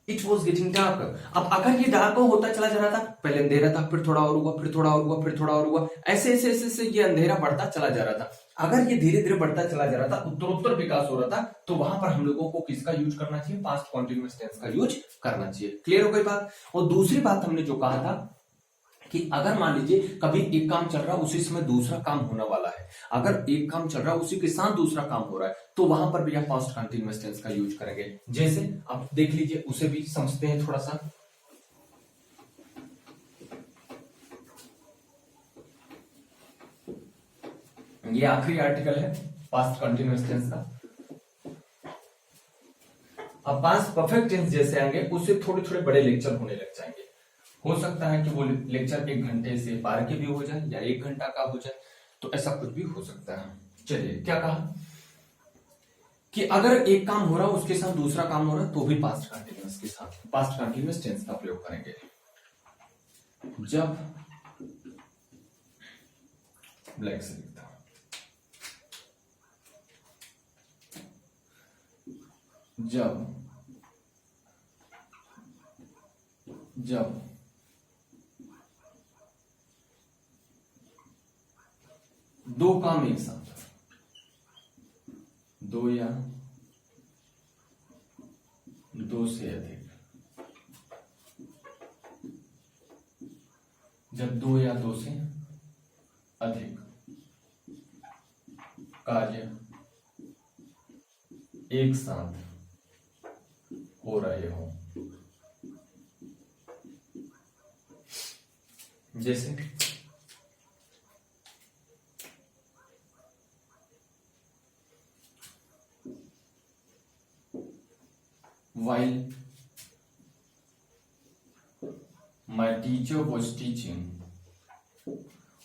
It was getting dark. अब अगर ये डार्क होता चला जा रहा था, पहले अंधेरा था, फिर थोड़ा और हुआ, फिर थोड़ा और हुआ, फिर थोड़ा और हुआ, ऐसे ऐसे ये अंधेरा बढ़ता चला जा रहा था। अगर ये धीरे धीरे बढ़ता चला जा रहा था, उत्तरोत्तर विकास हो रहा था, तो वहां पर हम लोगों को किसका यूज करना चाहिए? पास्ट कॉन्टिन्यूअस टेंस का यूज करना चाहिए। क्लियर हो गई बात? और दूसरी बात हमने जो कहा था कि अगर मान लीजिए कभी एक काम चल रहा है, उसी समय दूसरा काम होने वाला है, अगर एक काम चल रहा है उसी के साथ दूसरा काम हो रहा है, तो वहां पर भी आप पास्ट कंटिन्यूअस टेंस का यूज करेंगे। जैसे आप देख लीजिए, उसे भी समझते हैं थोड़ा सा। ये आखिरी आर्टिकल है पास्ट कंटिन्यूअस टेंस का। अब पास्ट परफेक्ट टेंस जैसे आएंगे, उससे थोड़े थोड़े बड़े लेक्चर होने लग जाएंगे। हो सकता है कि वो लेक्चर 1 घंटे से पार के भी हो जाए या 1 घंटा का हो जाए, तो ऐसा कुछ भी हो सकता है। चलिए, क्या कहा कि अगर एक काम हो रहा है उसके साथ दूसरा काम हो रहा है, तो भी पास्ट कंटिन्यूअस के साथ पास्ट कंटिन्यूअस टेंस का प्रयोग करेंगे। जब ब्लैक से लिखता हूं, जब दो काम एक साथ, दो या दो से अधिक, जब दो या दो से अधिक कार्य एक साथ हो रहे हो, जैसे while my teacher was teaching,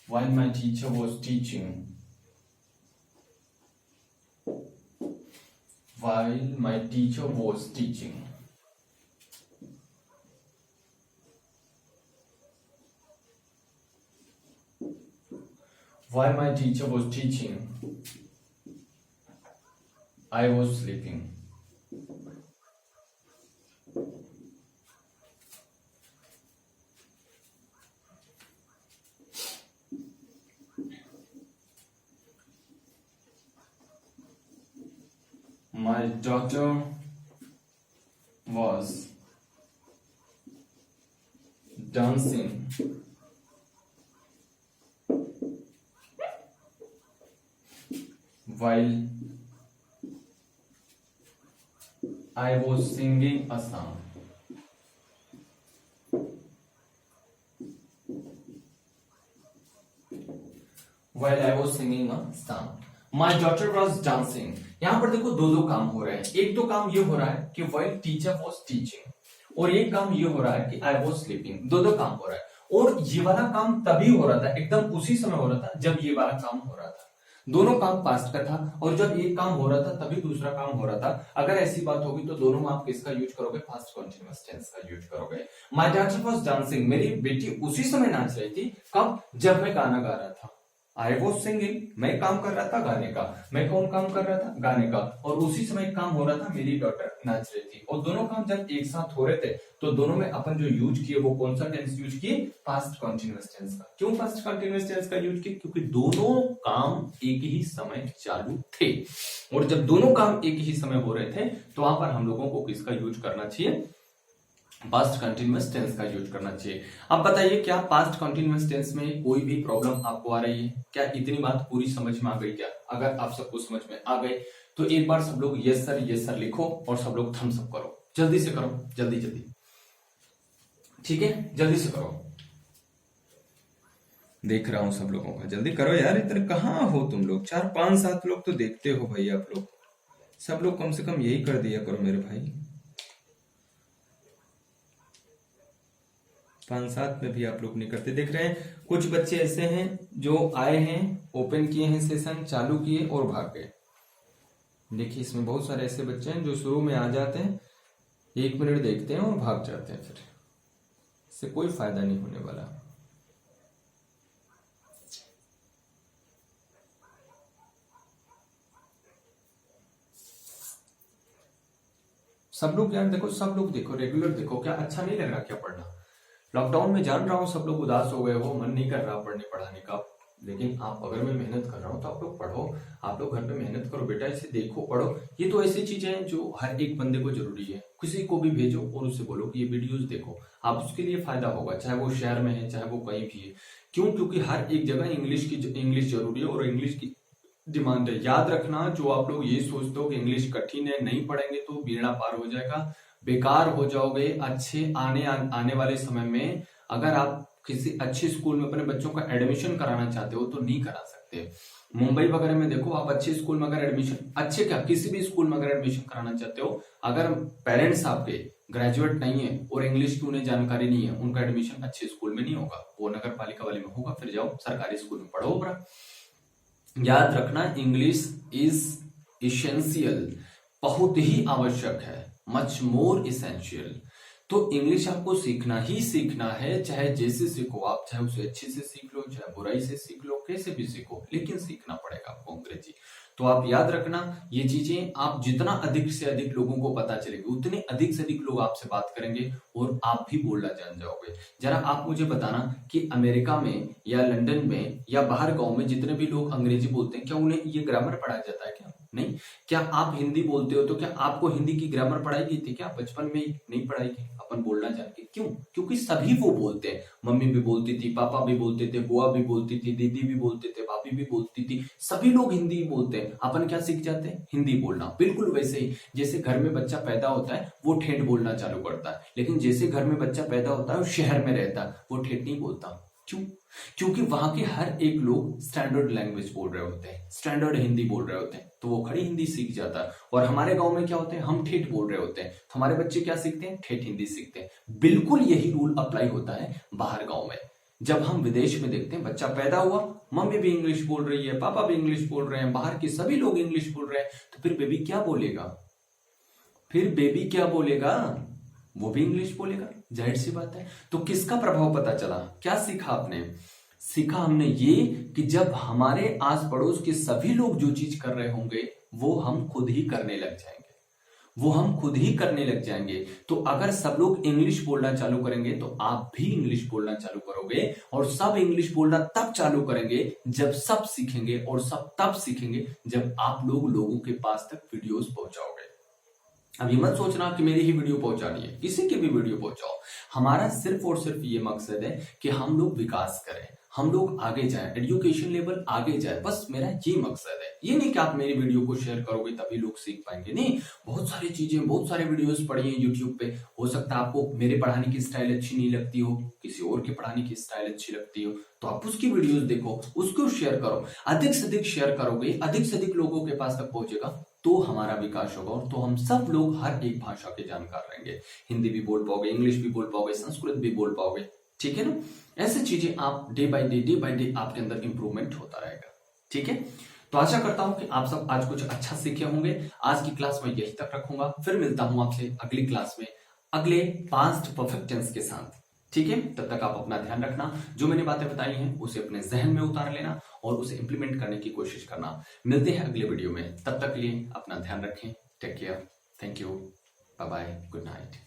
while my teacher was teaching, while my teacher was teaching, while my teacher was teaching, I was sleeping. My daughter was dancing while I was singing a song. While I was singing a song. My daughter was dancing. यहां पर देखो दो काम हो रहे हैं। एक तो काम ये हो रहा है कि while teacher was teaching, और एक काम ये हो रहा है कि I was sleeping। दो काम हो रहा है, और ये वाला काम तभी हो रहा था, एकदम उसी समय हो रहा था जब ये वाला काम हो रहा था। दोनों काम पास्ट का था, और जब एक काम हो रहा था तभी दूसरा काम हो रहा था। अगर ऐसी बात होगी तो दोनों में आप किसका यूज करोगे? पास्ट कॉन्टिन्यूअस टेंस का यूज करोगे। माय डॉटर वाज डांसिंग, मेरी बेटी उसी समय नाच रही थी। कब? जब मैं गाना गा रहा था। आई वॉज सिंगिंग, मैं काम कर रहा था गाने का। मैं कौन काम कर रहा था? गाने का। और उसी समय काम हो रहा था, मेरी डॉटर नाच रही थी। और दोनों काम जब एक साथ हो रहे थे तो दोनों में अपन जो यूज किए वो कौन सा टेंस यूज किए? पास्ट कॉन्टिन्यूअस टेंस का। क्यों पास्ट कॉन्टिन्यूअस टेंस का यूज किए? क्योंकि दोनों काम एक ही समय चालू थे, और जब दोनों काम एक ही समय हो रहे थे तो वहां पर हम लोगों को किसका यूज करना चाहिए? पास्ट कंटिन्यूअस टेंस का यूज करना चाहिए। अब बताइए, क्या पास्ट कंटिन्यूअस टेंस में कोई भी प्रॉब्लम आपको आ रही है? क्या इतनी बात पूरी समझ में आ गई क्या? अगर आप सबको समझ में आ गए तो एक बार सब लोग यस सर लिखो, और सब लोग थम्स अप करो। जल्दी से करो, जल्दी जल्दी, ठीक है? जल्दी से करो, देख रहा हूं सब लोगों का। जल्दी करो यार, इधर कहाँ हो तुम लोग? 4 5 7 लोग तो देखते हो भाई आप लोग। सब लोग कम से कम यही कर दिया करो मेरे भाई। 5 7 में भी आप लोग नहीं करते। देख रहे हैं कुछ बच्चे ऐसे हैं जो आए हैं, ओपन किए हैं सेशन, चालू किए और भाग गए। देखिए इसमें बहुत सारे ऐसे बच्चे हैं जो शुरू में आ जाते हैं, 1 मिनट देखते हैं और भाग जाते हैं। फिर इससे कोई फायदा नहीं होने वाला। सब लोग यार देखो, सब लोग देखो, रेगुलर देखो। क्या अच्छा नहीं लग रहा क्या पढ़ना? लॉकडाउन में जान रहा हूँ सब लोग उदास हो गए हो, मन नहीं कर रहा पढ़ने पढ़ाने का, लेकिन आप अगर मैं मेहनत कर रहा हूँ तो आप लोग पढ़ो। आप लोग घर पे मेहनत करो बेटा, इसे देखो पढ़ो। ये तो ऐसी चीजें हैं जो हर एक बंदे को जरूरी है। किसी को भी भेजो और उससे बोलो कि ये वीडियोस देखो, आप उसके लिए फायदा होगा, चाहे वो शहर में है चाहे वो कहीं भी है। क्यों? क्योंकि हर एक जगह इंग्लिश जरूरी है और इंग्लिश की डिमांड है। याद रखना, जो आप लोग ये सोचते हो कि इंग्लिश कठिन है, नहीं पढ़ेंगे तो बेड़ा पार हो जाएगा, बेकार हो जाओगे। अच्छे आने वाले समय में अगर आप किसी अच्छे स्कूल में अपने बच्चों का एडमिशन कराना चाहते हो तो नहीं करा सकते। मुंबई वगैरह में देखो, आप अच्छे स्कूल में अगर एडमिशन, अच्छे क्या किसी भी स्कूल में अगर एडमिशन कराना चाहते हो, अगर पेरेंट्स आपके ग्रेजुएट नहीं है और इंग्लिश की उन्हें जानकारी नहीं है, उनका एडमिशन अच्छे स्कूल में नहीं होगा, वो नगर पालिका वाले में होगा। फिर जाओ सरकारी स्कूल में पढ़ो। याद रखना, इंग्लिश इज इसेंशियल, बहुत ही आवश्यक है, मच मोर इसेंशियल। तो इंग्लिश आपको सीखना ही सीखना है, चाहे जैसे सीखो आप, चाहे उसे अच्छे से सीख लो, चाहे बुराई से सीख लो, कैसे भी सीखो, लेकिन सीखना पड़ेगा आपको अंग्रेजी। तो आप याद रखना ये चीजें, आप जितना अधिक से अधिक लोगों को पता चलेगी उतने अधिक से अधिक लोग आपसे बात करेंगे और आप भी बोलना जान जाओगे। जरा आप मुझे बताना कि अमेरिका में या लंदन में या बाहर गांव में जितने भी लोग अंग्रेजी बोलते हैं, क्या उन्हें ये ग्रामर पढ़ाया जाता है? क्या नहीं? क्या आप हिंदी बोलते हो तो क्या आपको हिंदी की ग्रामर पढ़ाई गई थी? क्या बचपन में नहीं पढ़ाई गई? अपन बोलना जान के। क्यों? क्योंकि सभी वो बोलते हैं। मम्मी भी बोलती थी, पापा भी बोलते थे, बुआ भी बोलती थी, दीदी भी बोलते थे, भाभी भी बोलती थी, सभी लोग हिंदी बोलते हैं। अपन क्या सीख जाते हैं? हिंदी बोलना। बिल्कुल वैसे ही जैसे घर में बच्चा पैदा होता है वो ठेठ बोलना चालू करता है, लेकिन जैसे घर में बच्चा पैदा होता है वो शहर में रहता है वो ठेठ नहीं बोलता। क्यों? क्योंकि वहां के हर एक लोग स्टैंडर्ड लैंग्वेज बोल रहे होते हैं, स्टैंडर्ड हिंदी बोल रहे होते हैं, तो वो खड़ी हिंदी सीख जाता है। और हमारे गांव में क्या होते हैं, हम ठेठ बोल रहे होते हैं, तो हमारे बच्चे क्या सीखते हैं, ठेठ हिंदी सीखते हैं। बिल्कुल यही रूल अप्लाई होता है बाहर गांव में। जब हम विदेश में देखते हैं, बच्चा पैदा हुआ, मम्मी भी इंग्लिश बोल रही है, पापा भी इंग्लिश बोल रहे हैं, बाहर के सभी लोग इंग्लिश बोल रहे हैं, तो फिर बेबी क्या बोलेगा? फिर बेबी क्या बोलेगा? वो भी इंग्लिश बोलेगा, जाहिर सी बात है। तो किसका प्रभाव पता चला? क्या सीखा आपने? सीखा हमने ये कि जब हमारे आस पड़ोस के सभी लोग जो चीज कर रहे होंगे वो हम खुद ही करने लग जाएंगे, वो हम खुद ही करने लग जाएंगे। तो अगर सब लोग इंग्लिश बोलना चालू करेंगे तो आप भी इंग्लिश बोलना चालू करोगे, और सब इंग्लिश बोलना तब चालू करेंगे जब सब सीखेंगे, और सब तब सीखेंगे जब आप लोगों के पास तक वीडियोस पहुंचाओगे। अब ये मत सोचना कि मेरी ही वीडियो पहुंचानी है, किसी की भी वीडियो पहुंचाओ। हमारा सिर्फ और सिर्फ ये मकसद है कि हम लोग विकास करें, हम लोग आगे जाएं, एजुकेशन लेवल आगे जाए, बस मेरा ये मकसद है। ये नहीं कि आप मेरी वीडियो को शेयर करोगे तभी लोग सीख पाएंगे, नहीं। बहुत सारी चीजें, बहुत सारे वीडियोस पड़ी हैं यूट्यूब पे। हो सकता है आपको मेरे पढ़ाने की स्टाइल अच्छी नहीं लगती हो, किसी और की पढ़ाने की स्टाइल अच्छी लगती हो, तो आप उसकी वीडियोस देखो, उसको शेयर करो। अधिक से अधिक शेयर करोगे, अधिक से अधिक लोगों के पास तक पहुंचेगा, तो हमारा विकास होगा, और तो हम सब लोग हर एक भाषा के जानकार रहेंगे। हिंदी भी बोल पाओगे, इंग्लिश भी बोल पाओगे, संस्कृत भी बोल पाओगे, ठीक है ना। ऐसी चीजें आप डे बाय डे आपके अंदर इंप्रूवमेंट होता रहेगा, ठीक है। तो आशा करता हूं कि आप सब आज कुछ अच्छा सीखे होंगे। आज की क्लास में यही तक रखूंगा, फिर मिलता हूं आपसे अगली क्लास में अगले पास्ट परफेक्ट टेंस के साथ, ठीक है। तब तक आप अपना ध्यान रखना, जो मैंने बातें बताई हैं उसे अपने जहन में उतार लेना और उसे इंप्लीमेंट करने की कोशिश करना। मिलते हैं अगले वीडियो में, तब तक के लिए अपना ध्यान रखें। Take care, thank you, bye bye, good night.